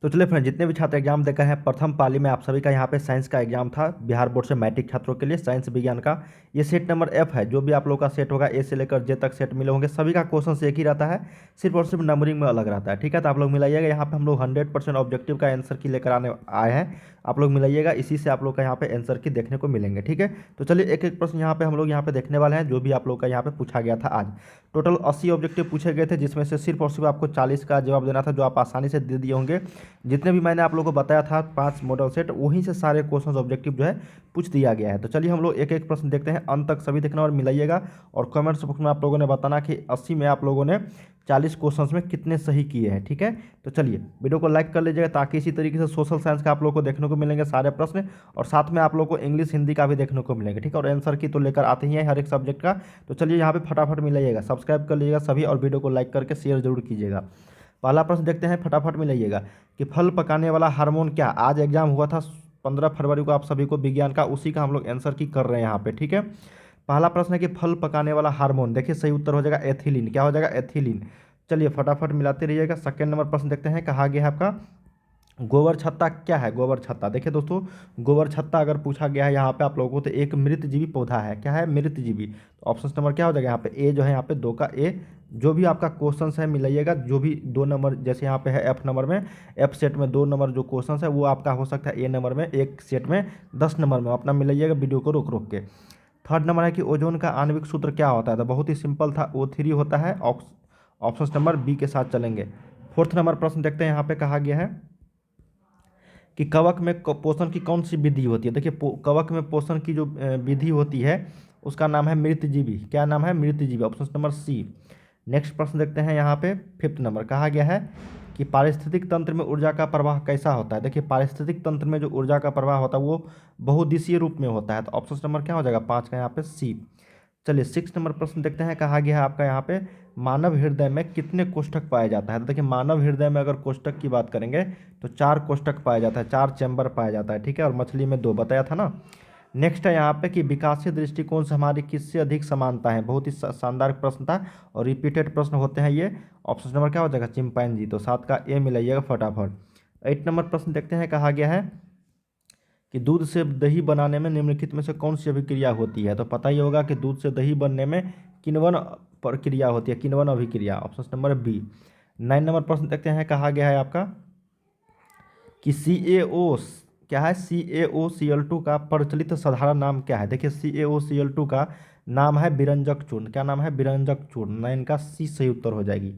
तो चलिए फ्रेंड, जितने भी छात्र एग्जाम देकर हैं प्रथम पाली में, आप सभी का यहाँ पे साइंस का एग्जाम था बिहार बोर्ड से मैट्रिक छात्रों के लिए साइंस विज्ञान का। ये सेट नंबर एफ है। जो भी आप लोग का सेट होगा ए से लेकर जे तक सेट मिले होंगे, सभी का क्वेश्चन एक ही रहता है, सिर्फ और सिर्फ नंबरिंग में अलग रहता है। ठीक है, तो आप लोग मिलाइएगा। यहाँ पे हम लोग 100% ऑब्जेक्टिव का आंसर की लेकर आने आए हैं। आप लोग मिलाइएगा, इसी से आप लोग का यहाँ पे आंसर की देखने को मिलेंगे। ठीक है, तो चलिए एक एक प्रश्न यहाँ पे हम लोग यहाँ पे देखने वाले हैं, जो भी आप लोग का यहाँ पे पूछा गया था आज। टोटल 80 ऑब्जेक्टिव पूछे गए थे, जिसमें से सिर्फ और सिर्फ आपको 40 का जवाब देना था, जो आप आसानी से दे दिए होंगे। जितने भी मैंने आप लोगों को बताया था 5 मॉडल सेट, वहीं से सारे क्वेश्चन ऑब्जेक्टिव जो है पूछ दिया गया है। तो चलिए हम लोग एक एक प्रश्न देखते हैं, अंत तक सभी देखना और मिलाइएगा। और कमेंट्स बॉक्स में आप लोगों ने बताना कि 80 में आप लोगों ने 40 क्वेश्चंस में कितने सही किए हैं। ठीक है, तो चलिए वीडियो को लाइक कर लीजिएगा, ताकि इसी तरीके से सोशल साइंस का आप लोगों को देखने को मिलेंगे सारे प्रश्न, और साथ में आप लोगों को इंग्लिश हिंदी का भी देखने को मिलेंगे। ठीक है, और आंसर की तो लेकर आते ही हैं हर एक सब्जेक्ट का। तो चलिए यहाँ पे फटाफट मिलाइएगा, सब्सक्राइब कर लीजिएगा सभी, और वीडियो को लाइक करके शेयर जरूर कीजिएगा। पहला प्रश्न देखते हैं, फटाफट मिलाइएगा कि फल पकाने वाला हार्मोन क्या। आज एग्जाम हुआ था 15 फरवरी को आप सभी को विज्ञान का, उसी का हम लोग आंसर की कर रहे हैं यहाँ पे। ठीक है, पहला प्रश्न है कि फल पकाने वाला हार्मोन, देखिए सही उत्तर हो जाएगा एथिलीन। क्या हो जाएगा? एथिलीन। चलिए फटाफट मिलाते रहिएगा। सेकेंड नंबर प्रश्न देखते हैं, कहा गया है आपका गोबर छत्ता क्या है। गोबर छत्ता, देखिए दोस्तों, गोबर छत्ता अगर पूछा गया है यहाँ पे आप लोगों को, तो एक मृतजीवी पौधा है। क्या है? मृतजीवी। तो ऑप्शन नंबर क्या हो जाएगा यहाँ पे? ए जो है यहाँ पे, दो का ए। जो भी आपका क्वेश्चन है मिलाइएगा, जो भी 2 नंबर, जैसे यहाँ पे है एफ नंबर में, एफ सेट में 2 नंबर जो क्वेश्चन है वो आपका हो सकता है ए नंबर में, एक सेट में 10 नंबर में। अपना मिलाइएगा वीडियो को रोक रोक के। थर्ड नंबर है कि ओजोन का आणविक सूत्र क्या होता है। तो बहुत ही सिंपल था, O3 होता है। ऑप्शन नंबर बी के साथ चलेंगे। फोर्थ नंबर प्रश्न देखते हैं, यहाँ पे कहा गया है कि कवक में पोषण की कौन सी विधि होती है। देखिए कवक में पोषण की जो विधि होती है, उसका नाम है मृतजीवी। क्या नाम है? मृतजीवी। Option number C. नेक्स्ट प्रश्न देखते हैं, यहाँ पे फिफ्थ नंबर कहा गया है कि पारिस्थितिक तंत्र में ऊर्जा का प्रवाह कैसा होता है। देखिए पारिस्थितिक तंत्र में जो ऊर्जा का प्रवाह होता है वो बहुदिशीय रूप में होता है। तो ऑप्शन नंबर क्या हो जाएगा? 5 का यहाँ पे सी। चलिए 6 नंबर प्रश्न देखते हैं, कहा गया है आपका यहाँ पे मानव हृदय में कितने कोष्ठक पाए जाता है। तो देखिए मानव हृदय में अगर कोष्ठक की बात करेंगे तो 4 कोष्ठक पाया जाता है, 4 चैम्बर पाया जाता है। ठीक है, और मछली में 2 बताया था ना। नेक्स्ट है यहाँ पे कि विकासीय दृष्टिकोण से हमारी किससे अधिक समानता है। बहुत ही शानदार प्रश्न था, और रिपीटेड प्रश्न होते हैं ये। ऑप्शन नंबर क्या हो जाएगा? चिंपैंजी। तो 7 का ए मिलाइएगा फटाफट। 8 नंबर प्रश्न देखते हैं, कहा गया है कि दूध से दही बनाने में निम्नलिखित में से कौन सी अभिक्रिया होती है। तो पता ही होगा कि दूध से दही बनने में किण्वन प्रक्रिया होती है, किण्वन अभिक्रिया। Option number B. 9 नंबर प्रश्न देखते हैं, कहा गया है आपका कि CaO क्या है? CaOCl2 का प्रचलित साधारण नाम क्या है। देखिए CaOCl2 का नाम है विरंजक चूर्ण। क्या नाम है? विरंजक चूर्ण। 9 का सी सही उत्तर हो जाएगी।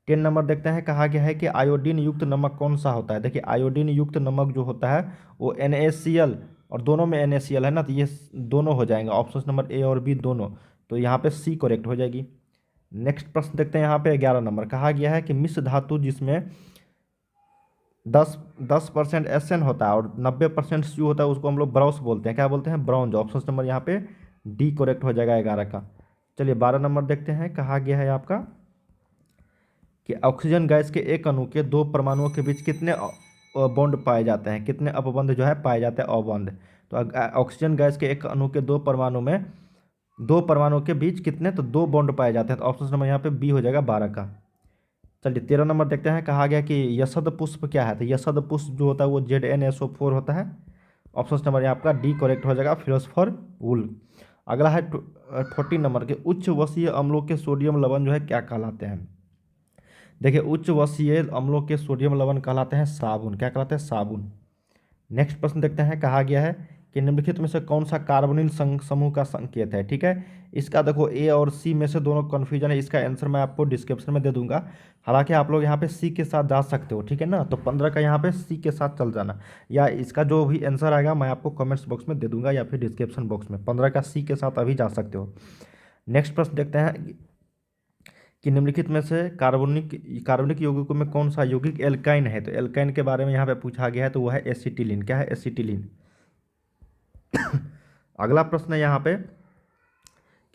10 नंबर देखते हैं, कहा गया है कि आयोडीन युक्त नमक कौन सा होता है। देखिए आयोडीन युक्त नमक जो होता है वो NaCl, और दोनों में NaCl है ना, तो ये दोनों हो जाएंगे। ऑप्शन नंबर ए और बी दोनों, तो यहाँ पे सी करेक्ट हो जाएगी। नेक्स्ट प्रश्न देखते हैं, यहाँ पे 11 नंबर कहा गया है कि मिश्र धातु जिसमें 10% SN होता है और 90% Cu होता है, उसको हम लोग ब्रॉस बोलते हैं। क्या बोलते हैं? ब्रॉन्ज। ऑप्शन नंबर यहाँ पे डी करेक्ट हो जाएगा 11 का। चलिए 12 नंबर देखते हैं, कहा गया है आपका कि ऑक्सीजन गैस के एक अणु के 2 परमाणुओं के बीच कितने बॉन्ड पाए जाते हैं, कितने अपबंध जो है पाए जाते हैं, अबंध। तो ऑक्सीजन गैस के एक अणु के 2 परमाणु में, 2 परमाणुओं के बीच कितने? तो 2 बॉन्ड पाए जाते हैं। तो ऑप्शन नंबर यहाँ पे बी हो जाएगा 12 का। चलिए 13 नंबर देखते हैं, कहा गया कि यशद पुष्प क्या है। तो यशद पुष्प जो होता है वो ZnSO4 होता है। ऑप्शन नंबर यहाँ आपका डी करेक्ट हो जाएगा, फिलोसफर वुल। अगला है 14 नंबर के उच्च वसीय अम्लों के सोडियम लवण जो है क्या कहलाते हैं। देखिए उच्च वसीय अम्लों के सोडियम लवण कहलाते हैं साबुन। क्या कहलाते हैं? साबुन। नेक्स्ट प्रश्न देखते हैं, कहा गया है कि निम्नलिखित में से कौन सा कार्बोनिल समूह का संकेत है। ठीक है, इसका देखो ए और सी में से दोनों कन्फ्यूजन है, इसका आंसर मैं आपको डिस्क्रिप्शन में दे दूंगा। हालांकि आप लोग यहाँ पे सी के साथ जा सकते हो। ठीक है ना, तो 15 का यहाँ पे सी के साथ चल जाना, या इसका जो भी आंसर आएगा मैं आपको कमेंट्स बॉक्स में दे दूंगा, या फिर डिस्क्रिप्शन बॉक्स में। 15 का सी के साथ अभी जा सकते हो। नेक्स्ट प्रश्न देखते हैं कि निम्नलिखित में से कार्बनिक यौगिकों में कौन सा यौगिक एल्काइन है। तो एल्काइन के बारे में यहाँ पे पूछा गया है, तो वह है एसिटिलीन। क्या है? एसिटिलीन। अगला प्रश्न है यहाँ पे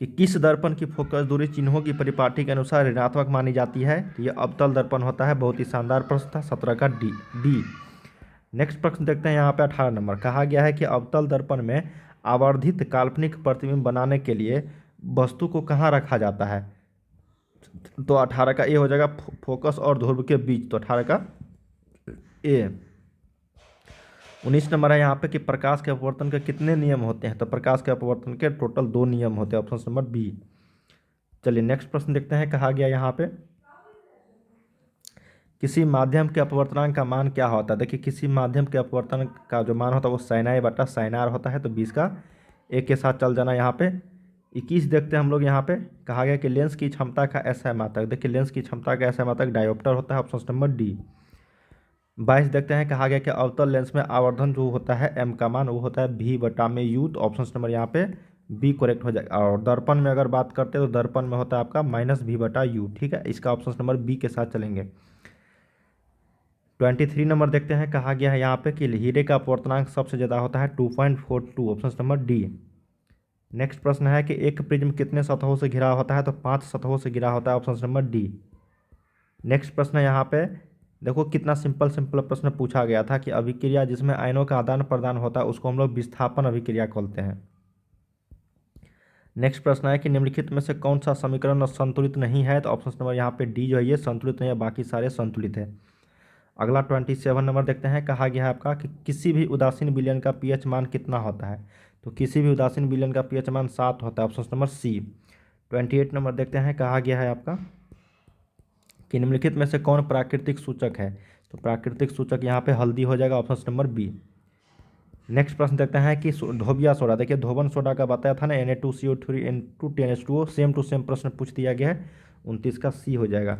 कि किस दर्पण की फोकस दूरी चिन्हों की परिपाटी के अनुसार ऋणात्मक मानी जाती है। तो यह अवतल दर्पण होता है। बहुत ही शानदार प्रश्न था, 17 का डी। नेक्स्ट प्रश्न देखते हैं, यहाँ पे 18 नंबर कहा गया है कि अवतल दर्पण में आवर्धित काल्पनिक प्रतिबिंब बनाने के लिए वस्तु को कहाँ रखा जाता है। तो 18 का ये हो जाएगा फोकस और ध्रुव के बीच। तो 18 का ए। 19 नंबर है यहाँ पे कि प्रकाश के अपवर्तन के कितने नियम होते हैं, तो प्रकाश के अपवर्तन के टोटल 2 नियम होते हैं, ऑप्शन नंबर बी। चलिए नेक्स्ट प्रश्न देखते हैं, कहा गया यहाँ पे किसी माध्यम के अपवर्तनांक का मान क्या होता है। देखिए किसी माध्यम के अपवर्तन का जो मान होता है वो साइनाई बटा साइनार होता है, तो 20 का एक के साथ चल जाना। यहाँ पे 21 देखते हैं हम लोग, यहाँ पे कहा गया कि लेंस की क्षमता का एसआई मात्रक। देखिए लेंस की क्षमता का एसआई मात्रक डायोप्टर होता है, ऑप्शन नंबर डी। 22 देखते हैं, कहा गया कि अवतल लेंस में आवर्धन जो होता है एम का मान वो होता है भी बटा में यू, तो ऑप्शन नंबर यहाँ पे बी करेक्ट हो जाएगा। और दर्पण में अगर बात करते हैं तो दर्पण में होता है आपका माइनस भी बटा यू, ठीक है, इसका ऑप्शन नंबर बी के साथ चलेंगे। 23 नंबर देखते हैं, कहा गया है यहाँ पे कि हीरे का अपवर्तनांक सबसे ज़्यादा होता है 2.42, ऑप्शन नंबर डी। नेक्स्ट प्रश्न है कि एक प्रिज्म कितने सतहों से घिरा होता है, तो 5 सतहों से घिरा होता है, ऑप्शन नंबर डी। नेक्स्ट प्रश्न है यहाँ पे, देखो कितना सिंपल सिंपल प्रश्न पूछा गया था कि अभिक्रिया जिसमें आयनों का आदान प्रदान होता है उसको हम लोग विस्थापन अभिक्रिया कहते हैं। नेक्स्ट प्रश्न है कि निम्नलिखित में से कौन सा समीकरण संतुलित नहीं है, तो ऑप्शन नंबर यहाँ पे डी जो है ये संतुलित नहीं है, बाकी सारे संतुलित है। अगला 27 नंबर देखते हैं, कहा गया है आपका कि किसी भी उदासीन विलयन का पीएच मान कितना होता है, तो किसी भी उदासीन विलयन का पीएच मान 7 होता है, ऑप्शन नंबर सी। 28 नंबर देखते हैं, कहा गया है आपका कि निम्नलिखित में से कौन प्राकृतिक सूचक है, तो प्राकृतिक सूचक यहाँ पे हल्दी हो जाएगा, ऑप्शन नंबर बी। नेक्स्ट प्रश्न देखते हैं कि धोबिया सोडा, देखिए धोबन सोडा का बताया था ना Na2CO3 N210H2O, same to same प्रश्न पूछ दिया गया है, 29 का सी हो जाएगा।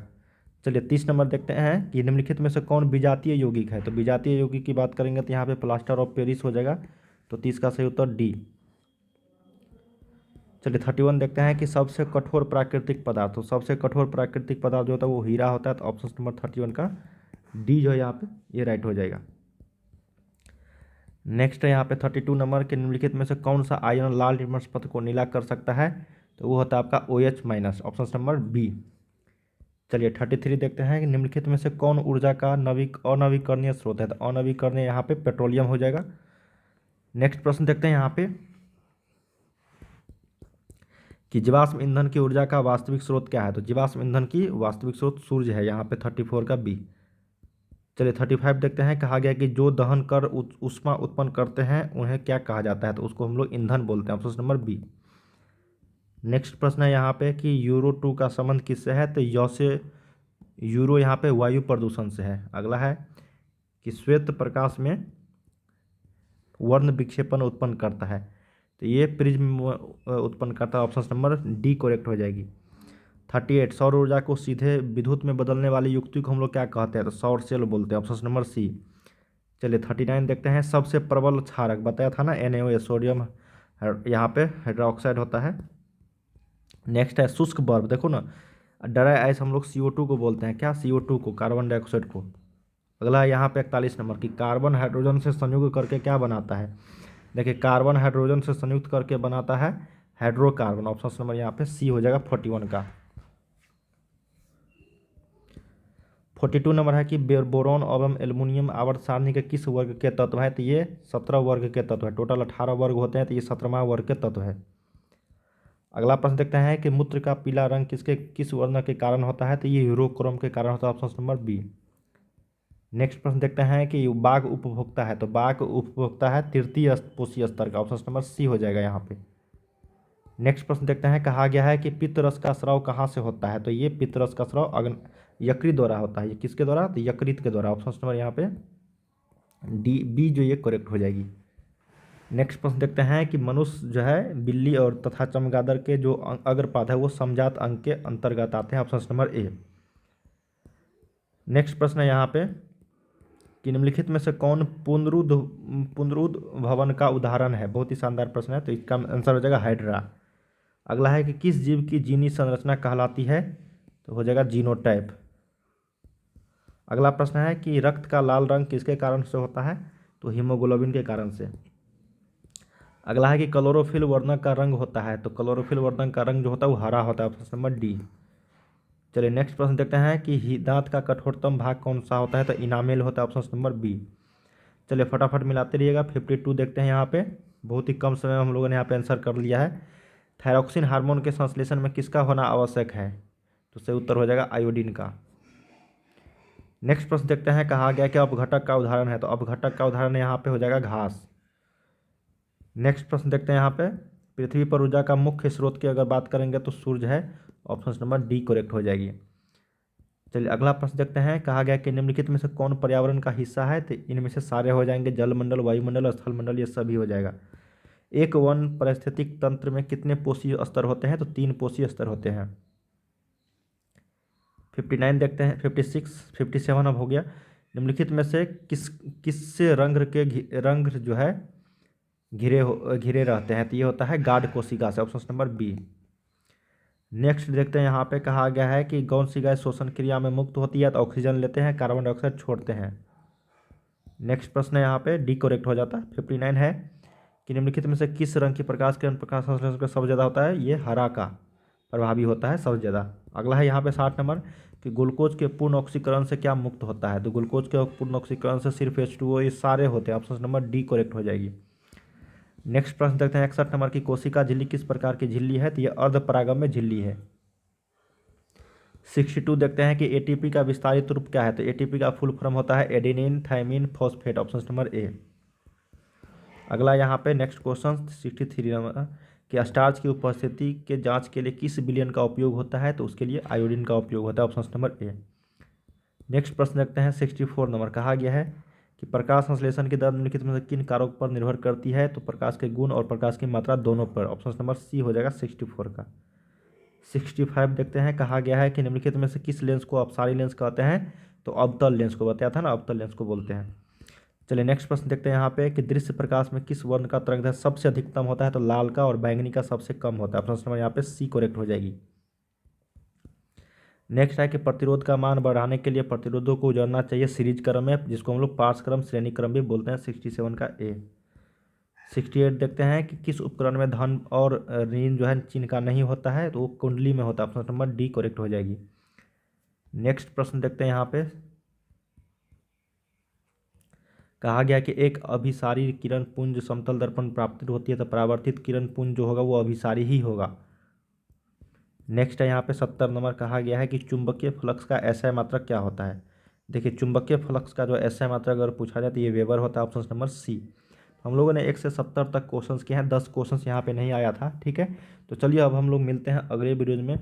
चलिए 30 नंबर देखते हैं कि निम्नलिखित में से कौन विजातीय यौगिक है, तो विजातीय यौगिक की बात करेंगे तो यहाँ पे प्लास्टर ऑफ पेरिस हो जाएगा, तो 30 का सही उत्तर डी। चलिए 31 देखते हैं कि सबसे कठोर प्राकृतिक पदार्थ, तो सबसे कठोर प्राकृतिक पदार्थ जो होता है वो हीरा होता है, तो ऑप्शन नंबर 31 का डी जो है यहाँ पे ये राइट हो जाएगा। नेक्स्ट है यहाँ पे 32 नंबर के निम्नलिखित में से कौन सा आयन लाल लिटमस पत्र को नीला कर सकता है, तो वो होता है आपका OH minus, option number B. चलिए 33 देखते हैं कि निम्नलिखित में से कौन ऊर्जा का अनवीकरणीय स्रोत है, तो अनवीकरणीय यहाँ पे पेट्रोलियम हो जाएगा। नेक्स्ट प्रश्न देखते हैं यहाँ पे कि जीवाश्म ईंधन की ऊर्जा का वास्तविक स्रोत क्या है, तो जीवाश्म ईंधन की वास्तविक स्रोत सूर्य है, यहाँ पे 34 का बी। चलिए 35 देखते हैं, कहा गया कि जो दहन कर ऊष्मा उत्पन्न करते हैं उन्हें क्या कहा जाता है, तो उसको हम लोग ईंधन बोलते हैं, ऑप्शन नंबर बी। नेक्स्ट प्रश्न है यहाँ पे कि यूरो 2 का संबंध किससे है, तो यौ से यूरो यहाँ पे वायु प्रदूषण से है। अगला है कि श्वेत प्रकाश में वर्ण विक्षेपण उत्पन्न करता है, तो ये प्रिज्म उत्पन्न करता है, ऑप्शन नंबर डी करेक्ट हो जाएगी। 38 सौर ऊर्जा को सीधे विद्युत में बदलने वाली युक्ति को हम लोग क्या कहते हैं, तो सौर सेल बोलते हैं, ऑप्शन नंबर सी। चलिए 39 देखते हैं, सबसे प्रबल क्षारक बताया था ना NaOH सोडियम, यहाँ पे हाइड्रोक्साइड होता है। नेक्स्ट है शुष्क बर्फ, देखो ना ड्राई आइस हम लोग CO2 को बोलते हैं, क्या CO2 को, कार्बन डाइऑक्साइड को। अगला है यहाँ पे 41 नंबर की कार्बन हाइड्रोजन से संयुक्त करके क्या बनाता है, देखिए कार्बन हाइड्रोजन से संयुक्त करके बनाता है हाइड्रोकार्बन, ऑप्शन नंबर यहाँ पे सी हो जाएगा 41 का। 42 नंबर है कि बोरोन एवं एल्युमिनियम आवर्त सारणी के किस वर्ग के तत्व है, तो ये 17 वर्ग के तत्व है, टोटल 18 वर्ग होते हैं, तो ये 17वां वर्ग के तत्व है। अगला प्रश्न देखते हैं कि मूत्र का पीला रंग किस वर्ण के कारण होता है, तो ये यूरोक्रोम के कारण होता है, ऑप्शन नंबर बी। नेक्स्ट प्रश्न देखते हैं कि बाघ उपभोक्ता है, तो बाघ उपभोक्ता है तृतीय पोषी स्तर का, ऑप्शन नंबर सी हो जाएगा यहाँ पे। नेक्स्ट प्रश्न देखते हैं, कहा गया है कि पित्तरस का स्राव कहाँ से होता है, तो ये पित्तरस का स्राव यकृत द्वारा होता है, ये किसके द्वारा, तो यकृत के द्वारा, ऑप्शन नंबर यहाँ पे डी बी जो ये करेक्ट हो जाएगी। नेक्स्ट प्रश्न देखते हैं कि मनुष्य जो है बिल्ली और तथा चमगादड़ के जो अग्रपाद है वो समजात अंग के अंतर्गत आते हैं, ऑप्शन नंबर ए। नेक्स्ट प्रश्न है यहाँ पे कि निम्नलिखित में से कौन पुनरुद्ध भवन का उदाहरण है, बहुत ही शानदार प्रश्न है, तो इसका आंसर हो जाएगा हाइड्रा। अगला है कि किस जीव की जीनी संरचना कहलाती है, तो हो जाएगा जीनोटाइप। अगला प्रश्न है कि रक्त का लाल रंग किसके कारण से होता है, तो हीमोग्लोबिन के कारण से। अगला है कि क्लोरोफिल वर्णक का रंग होता है, तो क्लोरोफिल वर्णक का रंग जो होता है वो हरा होता है, ऑप्शन नंबर डी। चलिए नेक्स्ट प्रश्न देखते हैं कि दांत का कठोरतम भाग कौन सा होता है, तो इनामेल होता है, ऑप्शन नंबर बी। चलिए फटाफट मिलाते रहिएगा। 52 देखते हैं यहाँ पे, बहुत ही कम समय में हम लोगों ने यहाँ पे आंसर कर लिया है। थायरॉक्सिन हार्मोन के संश्लेषण में किसका होना आवश्यक है, तो सही उत्तर हो जाएगा आयोडीन का। नेक्स्ट प्रश्न देखते हैं, कहा गया कि अपघटक का उदाहरण है, तो अपघटक का उदाहरण यहाँ पे हो जाएगा घास। नेक्स्ट प्रश्न देखते हैं यहाँ पे, पृथ्वी पर ऊर्जा का मुख्य स्रोत की अगर बात करेंगे तो सूर्य है, ऑप्शन नंबर डी करेक्ट हो जाएगी। चलिए अगला प्रश्न देखते हैं, कहा गया कि निम्नलिखित में से कौन पर्यावरण का हिस्सा है, तो इनमें से सारे हो जाएंगे, जलमंडल, वायुमंडल, स्थलमंडल, ये सभी हो जाएगा। एक वन पारिस्थितिक तंत्र में कितने पोषी स्तर होते हैं, तो 3 पोषी स्तर होते हैं। 59 देखते हैं, 56, 57 अब हो गया, निम्नलिखित में से किससे रंग जो है घिरे रहते हैं, तो ये होता है गाढ़ कोशिका से, ऑप्शन नंबर बी। नेक्स्ट देखते हैं, यहाँ पे कहा गया है कि कौन सी गैस श्वसन क्रिया में मुक्त होती है, तो ऑक्सीजन लेते हैं, कार्बन डाइऑक्साइड छोड़ते हैं। नेक्स्ट प्रश्न है यहाँ पे डी करेक्ट हो जाता है। 59 है कि निम्नलिखित में से किस रंग की प्रकाश किरण प्रकाश संश्लेषण का सबसे ज़्यादा होता है, ये हरा का प्रभावी होता है सबसे ज़्यादा। अगला है यहाँ पे 60 नंबर कि ग्लूकोज के पूर्ण ऑक्सीकरण से क्या मुक्त होता है, तो ग्लूकोज के पूर्ण ऑक्सीकरण से सिर्फ H2O, ये सारे होते हैं, ऑप्शन नंबर डी करेक्ट हो जाएगी। नेक्स्ट प्रश्न देखते हैं, 61 नंबर की कोशिका झिल्ली किस प्रकार की झिल्ली है, तो ये अर्धपरागम्य झिल्ली है। 62 देखते हैं कि एटीपी का विस्तारित रूप क्या है, तो एटीपी का फुल फॉर्म होता है adenine thymine phosphate, option number A. अगला यहाँ पे नेक्स्ट क्वेश्चन 63 नंबर कि स्टार्च की उपस्थिति के जांच के लिए किस विलयन का उपयोग होता है, तो उसके लिए आयोडीन का उपयोग होता है, ऑप्शन नंबर ए। नेक्स्ट प्रश्न देखते हैं 64 नंबर, कहा गया है कि प्रकाश संश्लेषण की दर निम्नलिखित में से किन कारकों पर निर्भर करती है, तो प्रकाश के गुण और प्रकाश की मात्रा दोनों पर, ऑप्शन नंबर सी हो जाएगा 64 का। 65 देखते हैं, कहा गया है कि निम्नलिखित में से किस लेंस को अपसारी लेंस कहते हैं, तो अवतल लेंस को बताया था ना, अवतल लेंस को बोलते हैं। चलिए नेक्स्ट प्रश्न देखते हैं यहाँ पे कि दृश्य प्रकाश में किस वर्ण का तरंगदैर्घ्य सबसे अधिकतम होता है, तो लाल का, और बैंगनी का सबसे कम होता है, ऑप्शन नंबर यहाँ पे सी करेक्ट हो जाएगी। नेक्स्ट है कि प्रतिरोध का मान बढ़ाने के लिए प्रतिरोधों को जोड़ना चाहिए सीरीज क्रम में, जिसको हम लोग पार्श्व क्रम श्रेणी क्रम भी बोलते हैं, 67 का ए। 68 देखते हैं कि किस उपकरण में धन और ऋण जो है चिन्ह का नहीं होता है, तो वो कुंडली में होता है, ऑप्शन नंबर डी करेक्ट हो जाएगी। नेक्स्ट प्रश्न देखते हैं यहाँ पे, कहा गया कि एक अभिसारी किरण पुंज समतल दर्पण प्राप्त होती है, तो परावर्तित किरण पुंज जो होगा वो अभिसारी ही होगा। नेक्स्ट है यहाँ पे 70 नंबर, कहा गया है कि चुंबकीय फ्लक्स का एसआई मात्रक क्या होता है। देखिए चुंबकीय फ्लक्स का जो एसआई मात्रक अगर पूछा जाए तो ये वेबर होता है, ऑप्शन नंबर सी। हम लोगों ने 1 से 70 तक क्वेश्चंस किए हैं, 10 क्वेश्चंस यहाँ पे नहीं आया था, ठीक है। तो चलिए अब हम लोग मिलते हैं अगले वीडियोज में।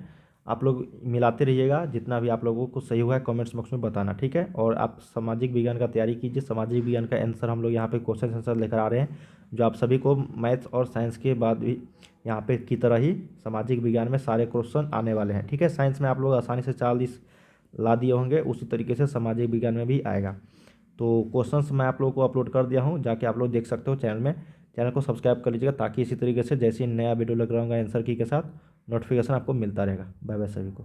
आप लोग मिलाते रहिएगा, जितना भी आप लोगों को सही हुआ है कमेंट्स बॉक्स में बताना, ठीक है। और आप सामाजिक विज्ञान का तैयारी कीजिए, सामाजिक विज्ञान का आंसर हम लोग यहाँ पे क्वेश्चन आंसर लेकर आ रहे हैं, जो आप सभी को मैथ्स और साइंस के बाद भी यहाँ पे की तरह ही सामाजिक विज्ञान में सारे क्वेश्चन आने वाले हैं, ठीक है। साइंस में आप लोग आसानी से 40 ला दिए होंगे, उसी तरीके से सामाजिक विज्ञान में भी आएगा। तो क्वेश्चंस मैं आप लोगों को अपलोड कर दिया हूँ, जाके आप लोग देख सकते हो चैनल में। चैनल को सब्सक्राइब कर लीजिएगा, ताकि इसी तरीके से जैसे ही नया वीडियो लग रहा होगा आंसर की के साथ नोटिफिकेशन आपको मिलता रहेगा। बाय बाय सभी को।